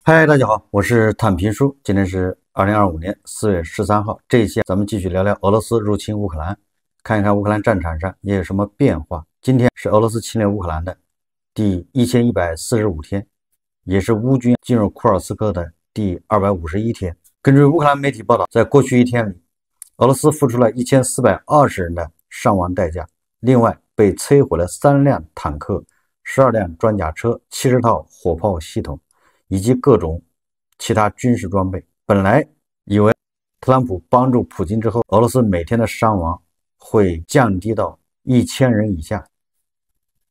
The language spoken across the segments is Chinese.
嗨，大家好，我是探评书。今天是2025年4月13号。这一期咱们继续聊聊俄罗斯入侵乌克兰，看一看乌克兰战场上也有什么变化。今天是俄罗斯侵略乌克兰的第1145天，也是乌军进入库尔斯克的第251天。根据乌克兰媒体报道，在过去一天里，俄罗斯付出了1420人的伤亡代价，另外被摧毁了3辆坦克、12辆装甲车、70套火炮系统。以及各种其他军事装备。本来以为特朗普帮助普京之后，俄罗斯每天的伤亡会降低到1000人以下，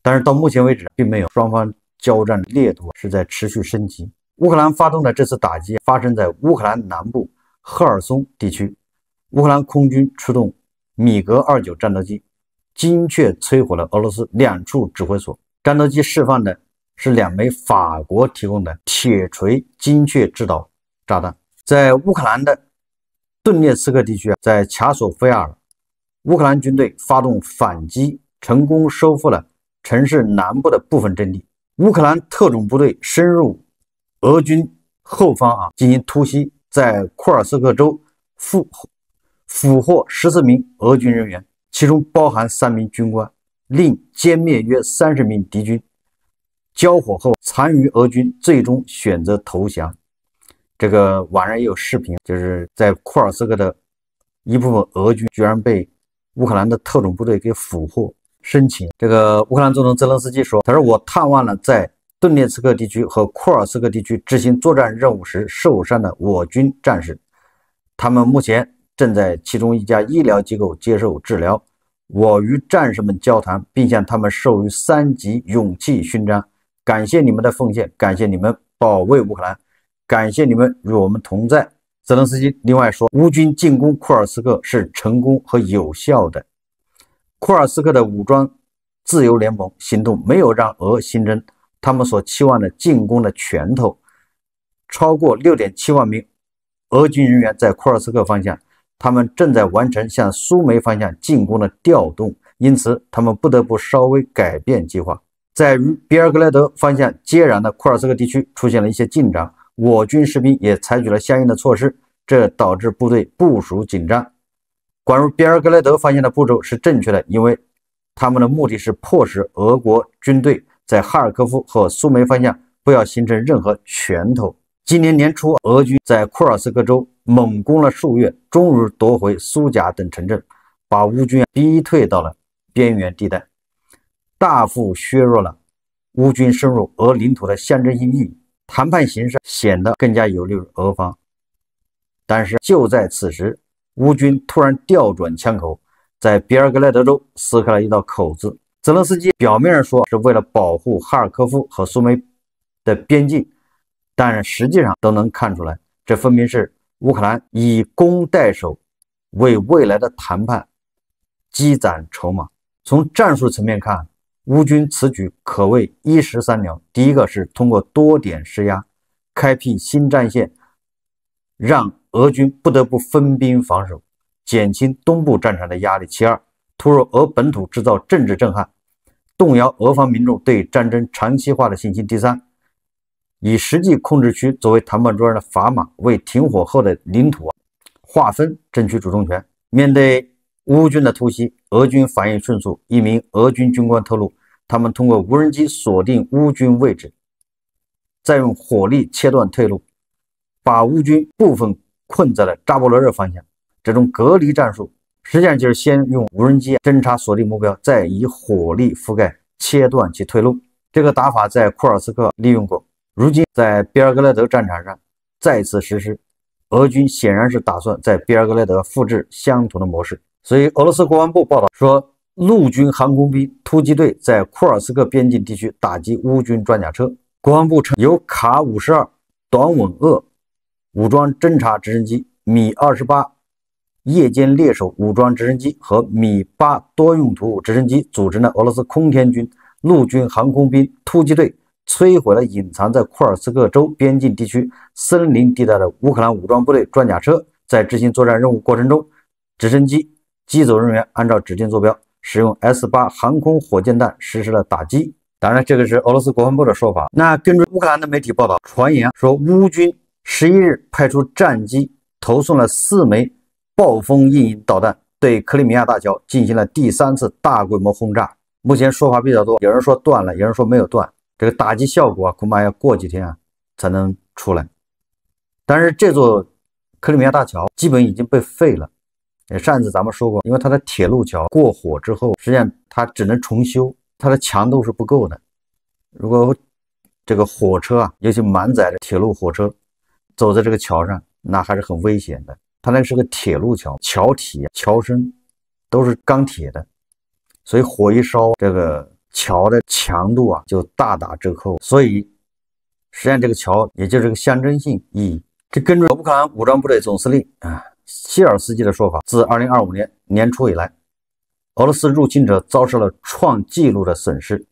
但是到目前为止并没有，双方交战烈度是在持续升级。乌克兰发动的这次打击发生在乌克兰南部赫尔松地区，乌克兰空军出动米格29战斗机，精确摧毁了俄罗斯2处指挥所。战斗机释放的是2枚法国提供的铁锤精确制导炸弹。在乌克兰的顿涅茨克地区，在卡索菲亚尔，乌克兰军队发动反击，成功收复了城市南部的部分阵地。乌克兰特种部队深入俄军后方进行突袭，在库尔斯克州俘获14名俄军人员，其中包含3名军官，另歼灭约30名敌军。交火后，残余俄军最终选择投降。这个网上也有视频，就是在库尔斯克的一部分俄军居然被乌克兰的特种部队给俘获生擒。这个乌克兰总统泽连斯基说：“他说我探望了在顿涅茨克地区和库尔斯克地区执行作战任务时受伤的我军战士，他们目前正在其中一家医疗机构接受治疗。我与战士们交谈，并向他们授予3级勇气勋章。感谢你们的奉献，感谢你们保卫乌克兰，感谢你们与我们同在。”泽连斯基另外说，乌军进攻库尔斯克是成功和有效的。库尔斯克的武装自由联盟行动没有让俄新增他们所期望的进攻的拳头。超过 6.7 万名俄军人员在库尔斯克方向，他们正在完成向苏梅方向进攻的调动，因此他们不得不稍微改变计划。在与比尔格莱德方向接壤的库尔斯克地区出现了一些进展，我军士兵也采取了相应的措施，这导致部队部署紧张。关于比尔格莱德方向的步骤是正确的，因为他们的目的是迫使俄国军队在哈尔科夫和苏梅方向不要形成任何拳头。今年年初，俄军在库尔斯克州猛攻了数月，终于夺回苏贾等城镇，把乌军逼退到了边缘地带，大幅削弱了乌军深入俄领土的象征性意义，谈判形势显得更加有利于俄方。但是就在此时，乌军突然调转枪口，在比尔格莱德州撕开了一道口子。泽连斯基表面上说是为了保护哈尔科夫和苏梅的边境，但实际上都能看出来，这分明是乌克兰以攻代守，为未来的谈判积攒筹码。从战术层面看，乌军此举可谓一石三鸟。第一个是通过多点施压，开辟新战线，让俄军不得不分兵防守，减轻东部战场的压力。其二，突入俄本土制造政治震撼，动摇俄方民众对战争长期化的信心。第三，以实际控制区作为谈判桌上的砝码，为停火后的领土划分争取主动权。面对乌军的突袭，俄军反应迅速。一名俄军军官透露，他们通过无人机锁定乌军位置，再用火力切断退路，把乌军部分困在了扎波罗热方向。这种隔离战术实际上就是先用无人机侦察锁定目标，再以火力覆盖切断其退路。这个打法在库尔斯克利用过，如今在比尔格莱德战场上再次实施。俄军显然是打算在比尔格莱德复制相同的模式。所以俄罗斯国防部报道说，陆军航空兵突击队在库尔斯克边境地区打击乌军装甲车。国防部称，由卡52短吻鳄武装侦察直升机、米28夜间猎手武装直升机和米8多用途直升机组成的俄罗斯空天军陆军航空兵突击队摧毁了隐藏在库尔斯克州边境地区森林地带的乌克兰武装部队装甲车。在执行作战任务过程中，直升机机组人员按照指定坐标使用 S8 航空火箭弹实施了打击。当然，这个是俄罗斯国防部的说法。那根据乌克兰的媒体报道，传言说乌军11日派出战机投送了4枚暴风鹰引导弹，对克里米亚大桥进行了第3次大规模轰炸。目前说法比较多，有人说断了，有人说没有断。这个打击效果恐怕要过几天才能出来。但是这座克里米亚大桥基本已经被废了。上次咱们说过，因为它的铁路桥过火之后，实际上它只能重修，它的强度是不够的。如果这个火车尤其满载的铁路火车走在这个桥上，那还是很危险的。它那是个铁路桥，桥体、桥身都是钢铁的，所以火一烧，这个桥的强度就大打折扣。所以实际上这个桥也就是个象征性意义。这根据乌克兰武装部队总司令谢尔斯基的说法，自2025年年初以来，俄罗斯入侵者遭受了创纪录的损失，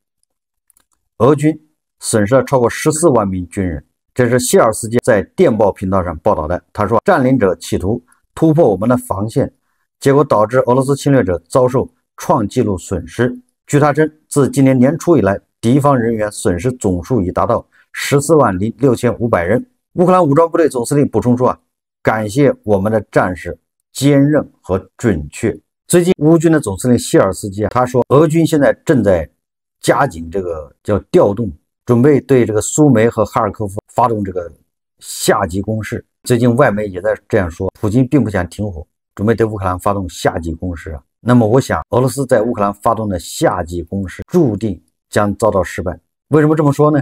俄军损失了超过14万名军人。这是谢尔斯基在电报频道上报道的。他说，占领者企图突破我们的防线，结果导致俄罗斯侵略者遭受创纪录损失。据他称，自今年年初以来，敌方人员损失总数已达到14万6500人。乌克兰武装部队总司令补充说感谢我们的战士坚韧和准确。最近乌军的总司令谢尔斯基他说，俄军现在正在加紧这个叫调动，准备对这个苏梅和哈尔科夫发动这个夏季攻势。最近外媒也在这样说，普京并不想停火，准备对乌克兰发动夏季攻势那么我想，俄罗斯在乌克兰发动的夏季攻势注定将遭到失败。为什么这么说呢？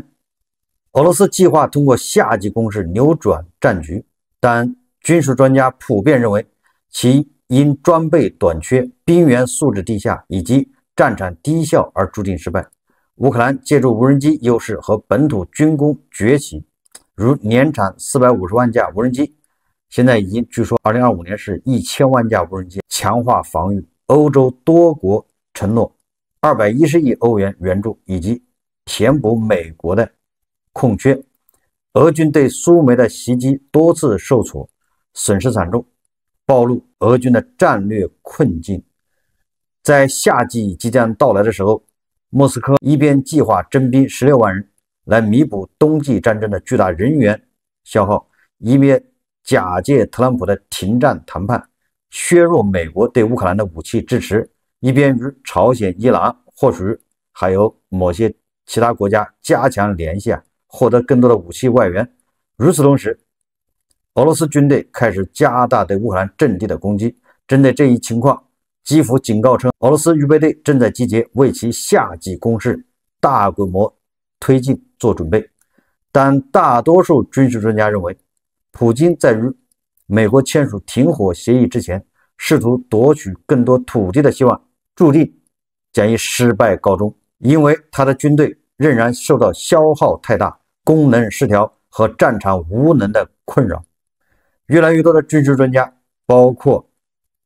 俄罗斯计划通过夏季攻势扭转战局，但军事专家普遍认为，其因装备短缺、兵员素质低下以及战场低效而注定失败。乌克兰借助无人机优势和本土军工崛起，如年产450万架无人机，现在已经据说2025年是1000万架无人机，强化防御。欧洲多国承诺210亿欧元援助，以及填补美国的空缺。俄军对苏梅的袭击多次受挫，损失惨重，暴露俄军的战略困境。在夏季即将到来的时候，莫斯科一边计划征兵16万人来弥补冬季战争的巨大人员消耗，一边假借特朗普的停战谈判削弱美国对乌克兰的武器支持，一边与朝鲜、伊朗或许还有某些其他国家加强联系获得更多的武器外援。与此同时，俄罗斯军队开始加大对乌克兰阵地的攻击。针对这一情况，基辅警告称，俄罗斯预备队正在集结，为其夏季攻势大规模推进做准备。但大多数军事专家认为，普京在与美国签署停火协议之前，试图夺取更多土地的希望注定将以失败告终，因为他的军队仍然受到消耗太大、功能失调和战场无能的困扰。越来越多的军事专家，包括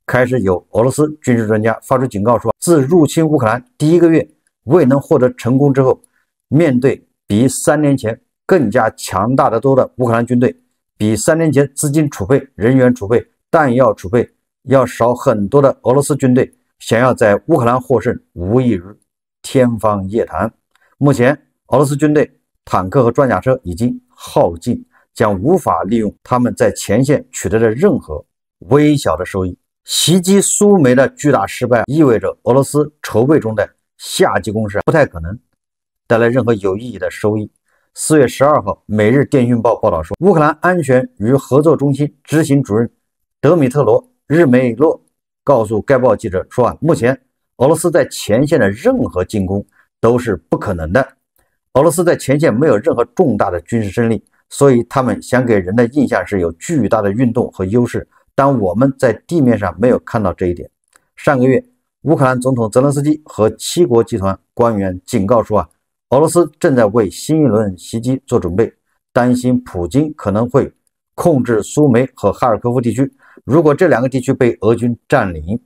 开始有俄罗斯军事专家发出警告说，自入侵乌克兰第1个月未能获得成功之后，面对比3年前更加强大的多的乌克兰军队，比3年前资金储备、人员储备、弹药储备要少很多的俄罗斯军队，想要在乌克兰获胜，无异于天方夜谭。目前，俄罗斯军队坦克和装甲车已经耗尽，将无法利用他们在前线取得的任何微小的收益。袭击苏梅的巨大失败意味着俄罗斯筹备中的夏季攻势不太可能带来任何有意义的收益。4月12号，《每日电讯报》报道说，乌克兰安全与合作中心执行主任德米特罗·日梅洛告诉该报记者说目前俄罗斯在前线的任何进攻都是不可能的。俄罗斯在前线没有任何重大的军事胜利，所以他们想给人的印象是有巨大的运动和优势，但我们在地面上没有看到这一点。上个月，乌克兰总统泽连斯基和七国集团官员警告说俄罗斯正在为新一轮袭击做准备，担心普京可能会控制苏梅和哈尔科夫地区。如果这2个地区被俄军占领，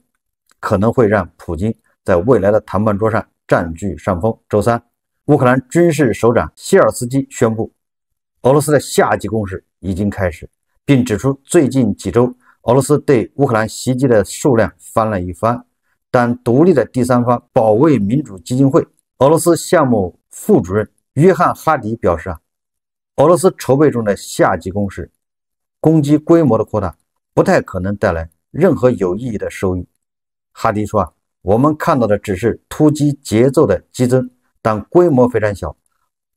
可能会让普京在未来的谈判桌上占据上风。周三，乌克兰军事首长谢尔斯基宣布，俄罗斯的夏季攻势已经开始，并指出最近几周俄罗斯对乌克兰袭击的数量翻了一番。但独立的第三方保卫民主基金会俄罗斯项目副主任约翰·哈迪表示俄罗斯筹备中的夏季攻势，攻击规模的扩大不太可能带来任何有意义的收益。哈迪说我们看到的只是突击节奏的激增，但规模非常小。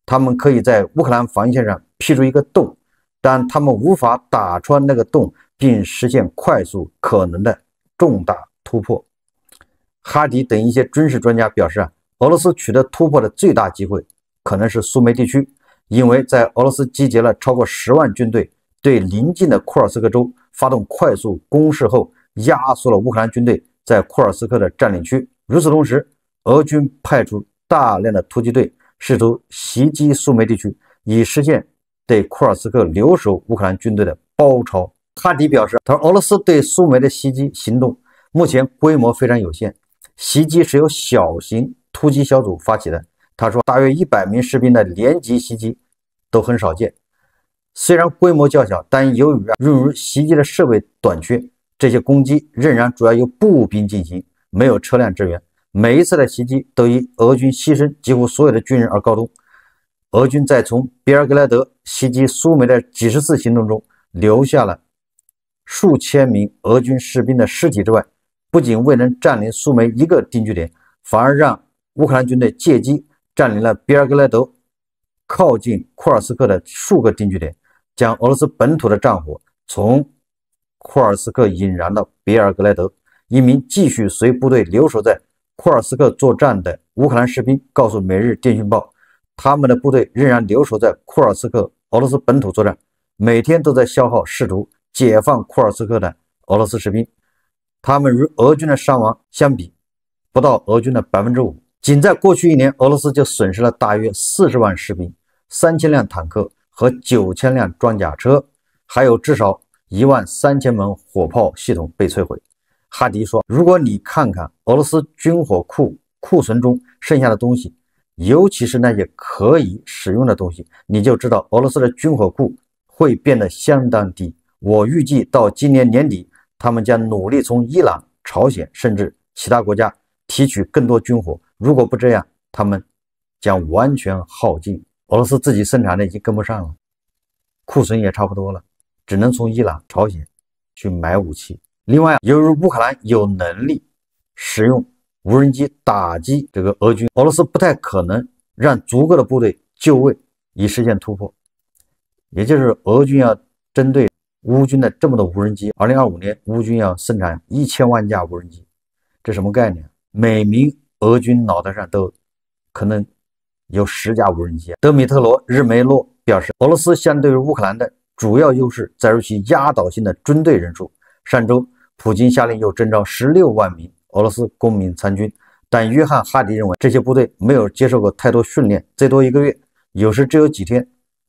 他们可以在乌克兰防线上劈出一个洞，但他们无法打穿那个洞并实现快速可能的重大突破。哈迪等一些军事专家表示俄罗斯取得突破的最大机会可能是苏梅地区，因为在俄罗斯集结了超过10万军队，对邻近的库尔斯克州发动快速攻势后，压缩了乌克兰军队在库尔斯克的占领区。与此同时，俄军派出大量的突击队试图袭击苏梅地区，以实现对库尔斯克留守乌克兰军队的包抄。哈迪表示，他说俄罗斯对苏梅的袭击行动目前规模非常有限，袭击是由小型突击小组发起的。他说，大约100名士兵的连级袭击都很少见。虽然规模较小，但由于用于袭击的设备短缺，这些攻击仍然主要由步兵进行，没有车辆支援。每一次的袭击都以俄军牺牲几乎所有的军人而告终。俄军在从别尔格莱德袭击苏梅的几十次行动中，留下了数千名俄军士兵的尸体之外，不仅未能占领苏梅一个定居点，反而让乌克兰军队借机占领了别尔格莱德靠近库尔斯克的数个定居点，将俄罗斯本土的战火从库尔斯克引燃到别尔格莱德。一名继续随部队留守在库尔斯克作战的乌克兰士兵告诉《每日电讯报》，他们的部队仍然留守在库尔斯克俄罗斯本土作战，每天都在消耗试图解放库尔斯克的俄罗斯士兵。他们与俄军的伤亡相比，不到俄军的 5%。仅在过去1年，俄罗斯就损失了大约40万士兵、3000辆坦克和9000辆装甲车，还有至少13000门火炮系统被摧毁。哈迪说，如果你看看俄罗斯军火库存中剩下的东西，尤其是那些可以使用的东西，你就知道俄罗斯的军火库会变得相当低。我预计到今年年底，他们将努力从伊朗、朝鲜甚至其他国家提取更多军火，如果不这样，他们将完全耗尽。俄罗斯自己生产的已经跟不上了，库存也差不多了，只能从伊朗、朝鲜去买武器。另外，由于乌克兰有能力使用无人机打击这个俄军，俄罗斯不太可能让足够的部队就位以实现突破。也就是俄军要针对乌军的这么多无人机，2025年乌军要生产1000万架无人机，这什么概念？每名俄军脑袋上都可能有10架无人机。德米特罗·日梅洛表示，俄罗斯相对于乌克兰的主要优势在于其压倒性的军队人数。上周，普京下令又征召16万名俄罗斯公民参军，但约翰·哈迪认为这些部队没有接受过太多训练，最多1个月，有时只有几天。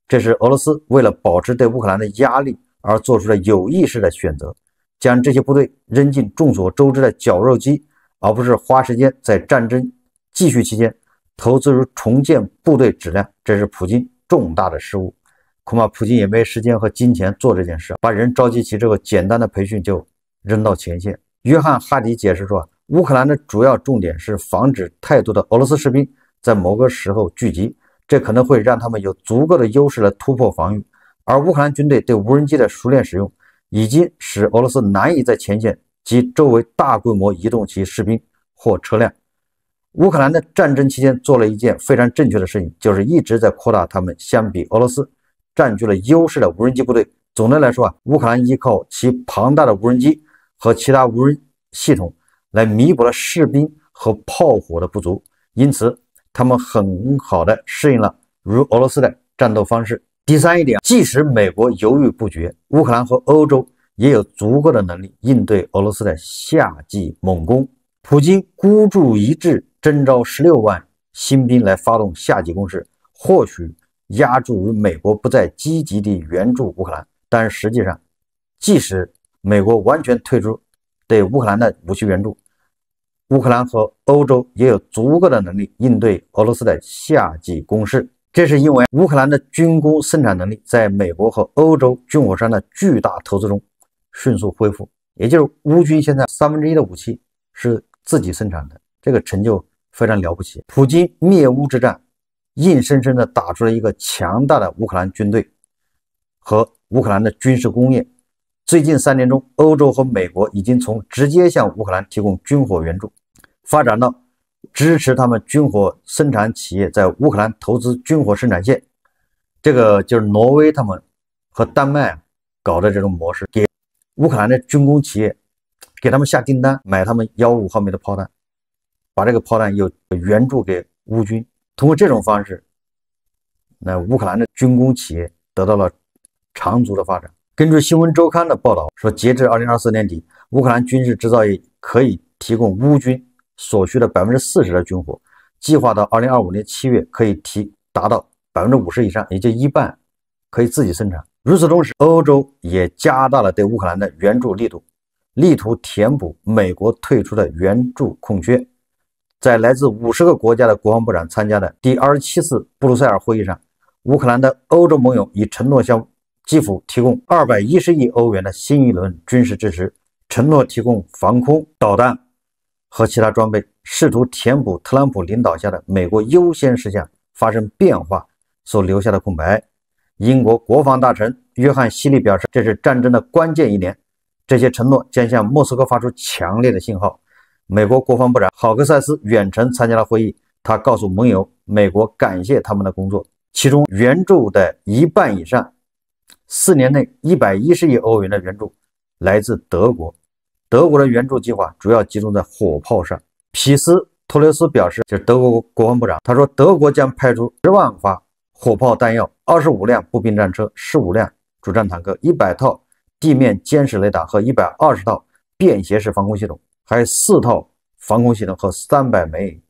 这是俄罗斯为了保持对乌克兰的压力而做出的有意识的选择，将这些部队扔进众所周知的绞肉机，而不是花时间在战争继续期间投资于重建部队质量，这是普京重大的失误。恐怕普京也没时间和金钱做这件事，把人召集起之后，简单的培训就扔到前线。约翰·哈迪解释说，乌克兰的主要重点是防止太多的俄罗斯士兵在某个时候聚集，这可能会让他们有足够的优势来突破防御。而乌克兰军队对无人机的熟练使用，已经使俄罗斯难以在前线及周围大规模移动其士兵或车辆。乌克兰的战争期间做了一件非常正确的事情，就是一直在扩大他们相比俄罗斯占据了优势的无人机部队。总的来说乌克兰依靠其庞大的无人机和其他无人系统来弥补了士兵和炮火的不足，因此他们很好的适应了如俄罗斯的战斗方式。第三一点，即使美国犹豫不决，乌克兰和欧洲也有足够的能力应对俄罗斯的夏季猛攻。普京孤注一掷征召16万新兵来发动夏季攻势，或许压注于美国不再积极地援助乌克兰，但实际上，即使美国完全退出对乌克兰的武器援助，乌克兰和欧洲也有足够的能力应对俄罗斯的夏季攻势。这是因为乌克兰的军工生产能力在美国和欧洲军火商的巨大投资中迅速恢复，也就是乌军现在1/3的武器是自己生产的，这个成就非常了不起。普京灭乌之战硬生生的打出了一个强大的乌克兰军队和乌克兰的军事工业。最近3年中，欧洲和美国已经从直接向乌克兰提供军火援助，发展到支持他们军火生产企业在乌克兰投资军火生产线。这个就是挪威他们和丹麦搞的这种模式，给乌克兰的军工企业给他们下订单，买他们155毫米的炮弹，把这个炮弹又援助给乌军。通过这种方式，那乌克兰的军工企业得到了长足的发展。根据新闻周刊的报道说，截至2024年底，乌克兰军事制造业可以提供乌军所需的40%的军火，计划到2025年7月可以达到50%以上，也就一半可以自己生产。与此同时，欧洲也加大了对乌克兰的援助力度，力图填补美国退出的援助空缺。在来自50个国家的国防部长参加的第27次布鲁塞尔会议上，乌克兰的欧洲盟友已承诺向基辅提供210亿欧元的新一轮军事支持，承诺提供防空导弹和其他装备，试图填补特朗普领导下的美国优先事项发生变化所留下的空白。英国国防大臣约翰希利表示，这是战争的关键1年，这些承诺将向莫斯科发出强烈的信号。美国国防部长郝克塞斯远程参加了会议，他告诉盟友，美国感谢他们的工作，其中援助的一半以上，4年内110亿欧元的援助来自德国。德国的援助计划主要集中在火炮上。皮斯托留斯表示，就是德国国防部长，他说德国将派出10万发火炮弹药、25辆步兵战车、15辆主战坦克、100套地面监视雷达和120套便携式防空系统，还有4套防空系统和300枚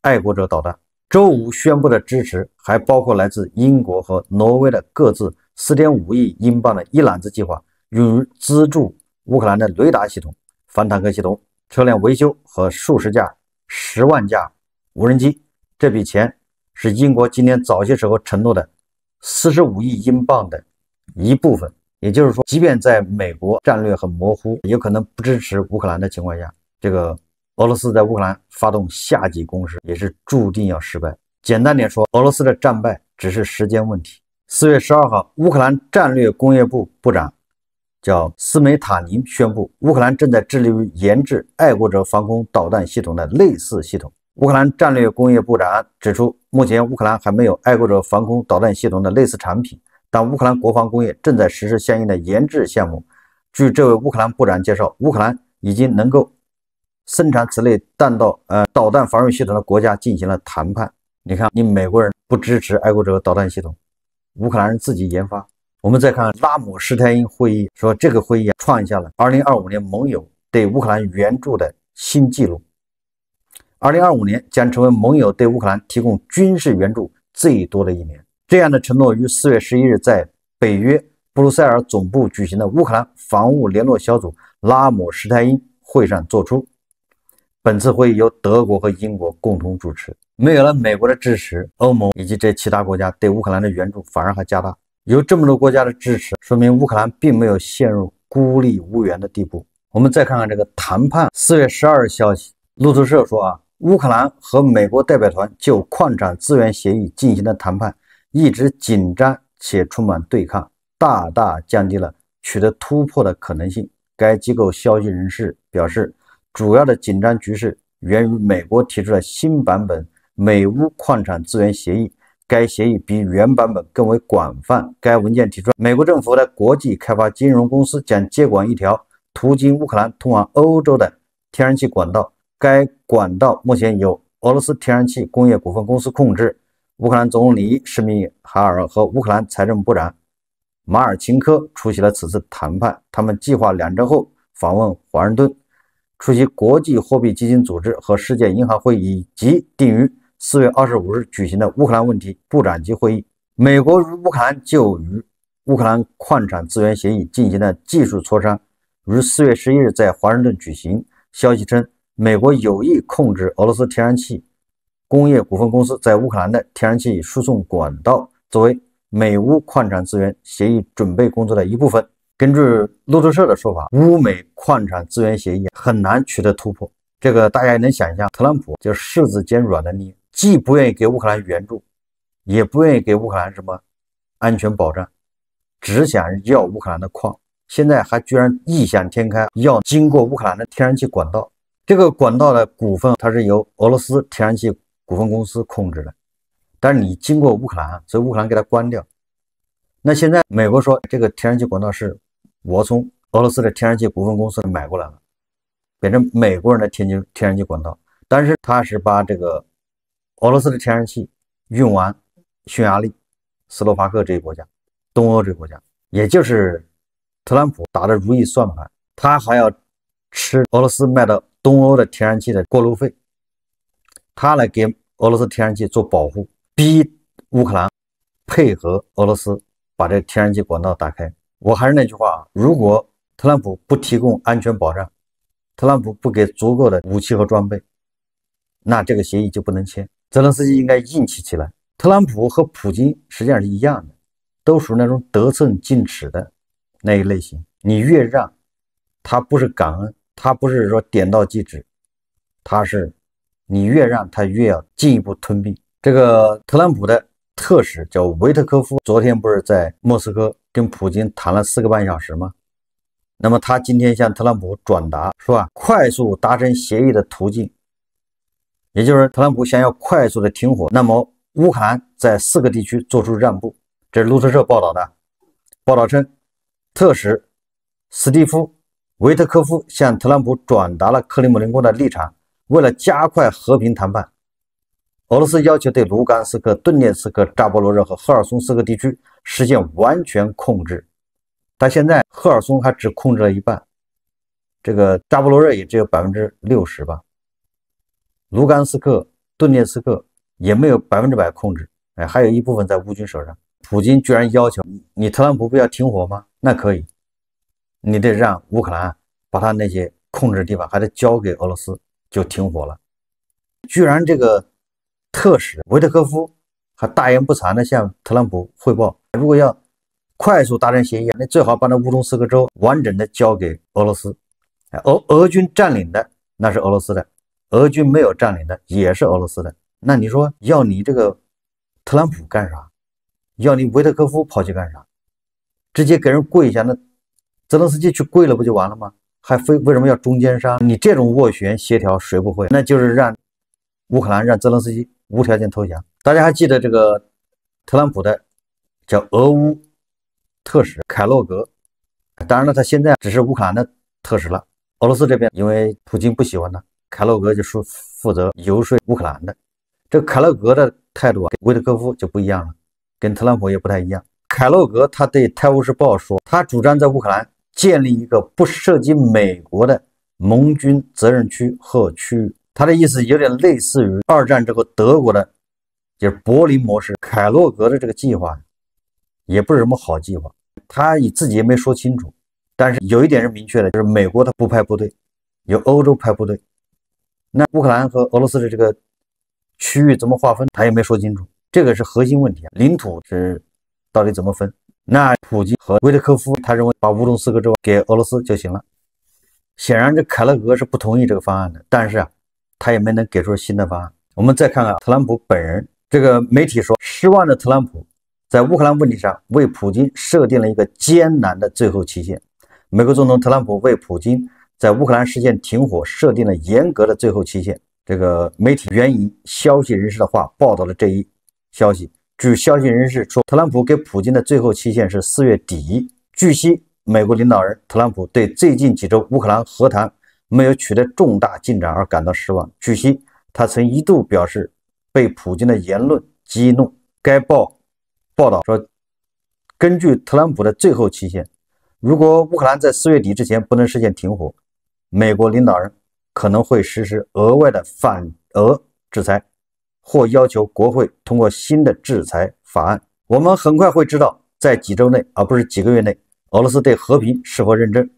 爱国者导弹。周五宣布的支持还包括来自英国和挪威的各自4.5亿英镑的一揽子计划，用于资助乌克兰的雷达系统、反坦克系统、车辆维修和数十架、10万架无人机。这笔钱是英国今年早些时候承诺的45亿英镑的一部分。也就是说，即便在美国战略很模糊，有可能不支持乌克兰的情况下，这个俄罗斯在乌克兰发动夏季攻势也是注定要失败。简单点说，俄罗斯的战败只是时间问题。4月12号，乌克兰战略工业部部长叫斯梅塔宁宣布，乌克兰正在致力于研制爱国者防空导弹系统的类似系统。乌克兰战略工业部长指出，目前乌克兰还没有爱国者防空导弹系统的类似产品，但乌克兰国防工业正在实施相应的研制项目。据这位乌克兰部长介绍，乌克兰已经能够生产此类导弹防御系统的国家进行了谈判。你看，你美国人不支持爱国者导弹系统，乌克兰人自己研发。我们再看拉姆施泰因会议，说这个会议创下了2025年盟友对乌克兰援助的新纪录。2025年将成为盟友对乌克兰提供军事援助最多的一年。这样的承诺于4月11日在北约布鲁塞尔总部举行的乌克兰防务联络小组拉姆施泰因会上作出。本次会议由德国和英国共同主持。没有了美国的支持，欧盟以及这其他国家对乌克兰的援助反而还加大。有这么多国家的支持，说明乌克兰并没有陷入孤立无援的地步。我们再看看这个谈判。4月12日消息，路透社说乌克兰和美国代表团就矿产资源协议进行的谈判一直紧张且充满对抗，大大降低了取得突破的可能性。该机构消息人士表示，主要的紧张局势源于美国提出了新版本美乌矿产资源协议，该协议比原版本更为广泛。该文件提出，美国政府的国际开发金融公司将接管一条途经乌克兰通往欧洲的天然气管道，该管道目前由俄罗斯天然气工业股份公司控制。乌克兰总理施米哈尔和乌克兰财政部长马尔钦科出席了此次谈判，他们计划2周后访问华盛顿，出席国际货币基金组织和世界银行会议，以及定于4月25日举行的乌克兰问题部长级会议。美国与乌克兰就与乌克兰矿产资源协议进行的技术磋商于4月11日在华盛顿举行。消息称，美国有意控制俄罗斯天然气工业股份公司在乌克兰的天然气输送管道，作为美乌矿产资源协议准备工作的一部分。根据路透社的说法，乌美矿产资源协议很难取得突破。这个大家也能想象，特朗普就柿子捡软的捏，既不愿意给乌克兰援助，也不愿意给乌克兰什么安全保障，只想要乌克兰的矿。现在还居然异想天开，要经过乌克兰的天然气管道。这个管道的股份它是由俄罗斯天然气股份公司控制的，但是你经过乌克兰，所以乌克兰给它关掉。那现在美国说这个天然气管道是我从俄罗斯的天然气股份公司买过来了，变成美国人的天然气管道，但是他是把这个俄罗斯的天然气运往匈牙利、斯洛伐克这些国家，东欧这个国家，也就是特朗普打的如意算盘，他还要吃俄罗斯卖到东欧的天然气的过路费，他来给俄罗斯天然气做保护，逼乌克兰配合俄罗斯把这天然气管道打开。我还是那句话，如果特朗普不提供安全保障，特朗普不给足够的武器和装备，那这个协议就不能签。泽连斯基应该硬气起来。特朗普和普京实际上是一样的，都属于那种得寸进尺的那一类型。你越让，他不是感恩，他不是说点到即止，他是你越让他越要进一步吞并。这个特朗普的特使叫维特科夫，昨天不是在莫斯科跟普京谈了4个半小时吗？那么他今天向特朗普转达说快速达成协议的途径，也就是特朗普想要快速的停火，那么乌克兰在4个地区做出让步。这是路透社报道的，报道称特使史蒂夫·维特科夫向特朗普转达了克里姆林宫的立场，为了加快和平谈判，俄罗斯要求对卢甘斯克、顿涅茨克、扎波罗热和赫尔松4个地区实现完全控制。但现在赫尔松还只控制了一半，这个扎波罗热也只有60%吧，卢甘斯克、顿涅茨克也没有100%控制，还有一部分在乌军手上。普京居然要求你特朗普不要停火吗？那可以，你得让乌克兰把他那些控制的地方还得交给俄罗斯，就停火了。居然这个特使维特科夫还大言不惭地向特朗普汇报，如果要快速达成协议，那最好把那乌东4个州完整的交给俄罗斯。俄军占领的那是俄罗斯的，俄军没有占领的也是俄罗斯的。那你说要你这个特朗普干啥？要你维特科夫跑去干啥？直接给人跪一下，那泽连斯基去跪了不就完了吗？还为什么要中间商？你这种斡旋协调谁不会？那就是让乌克兰让泽连斯基无条件投降。大家还记得这个特朗普的叫俄乌特使凯洛格，当然了，他现在只是乌克兰的特使了。俄罗斯这边因为普京不喜欢他，凯洛格就是负责游说乌克兰的。这个凯洛格的态度跟维特科夫就不一样了，跟特朗普也不太一样。凯洛格他对《泰晤士报》说，他主张在乌克兰建立一个不涉及美国的盟军责任区和区域。他的意思有点类似于2战之后德国的，就是柏林模式。凯洛格的这个计划也不是什么好计划，他自己也没说清楚。但是有一点是明确的，就是美国他不派部队，由欧洲派部队。那乌克兰和俄罗斯的这个区域怎么划分，他也没说清楚，这个是核心问题。领土是到底怎么分？那普京和维特科夫他认为把乌东4个州给俄罗斯就行了。显然这凯勒格是不同意这个方案的，但是他也没能给出新的方案。我们再看看特朗普本人，这个媒体说，失望的特朗普在乌克兰问题上为普京设定了一个艰难的最后期限。美国总统特朗普为普京在乌克兰实现停火设定了严格的最后期限。这个媒体援引消息人士的话报道了这一消息。据消息人士说，特朗普给普京的最后期限是4月底。据悉，美国领导人特朗普对最近几周乌克兰和谈没有取得重大进展而感到失望。据悉，他曾一度表示被普京的言论激怒。该报道说，根据特朗普的最后期限，如果乌克兰在4月底之前不能实现停火，美国领导人可能会实施额外的反俄制裁，或要求国会通过新的制裁法案。我们很快会知道，在几周内，而不是几个月内，俄罗斯对和平是否认真。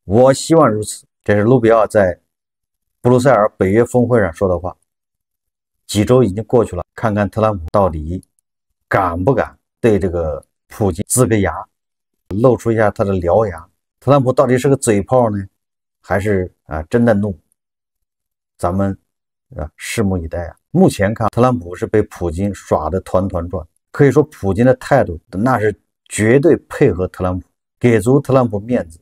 我希望如此。这是卢比奥在布鲁塞尔北约峰会上说的话。几周已经过去了，看看特朗普到底敢不敢对这个普京呲个牙，露出一下他的獠牙。特朗普到底是个嘴炮呢，还是真的怒？咱们拭目以待啊。目前看，特朗普是被普京耍得团团转，可以说普京的态度那是绝对配合特朗普，给足特朗普面子，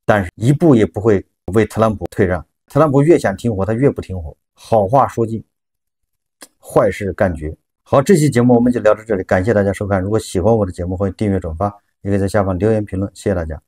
但是一步也不会为特朗普退让。特朗普越想停火，他越不听话，好话说尽，坏事干绝。好，这期节目我们就聊到这里，感谢大家收看。如果喜欢我的节目，欢迎订阅转发，也可以在下方留言评论，谢谢大家。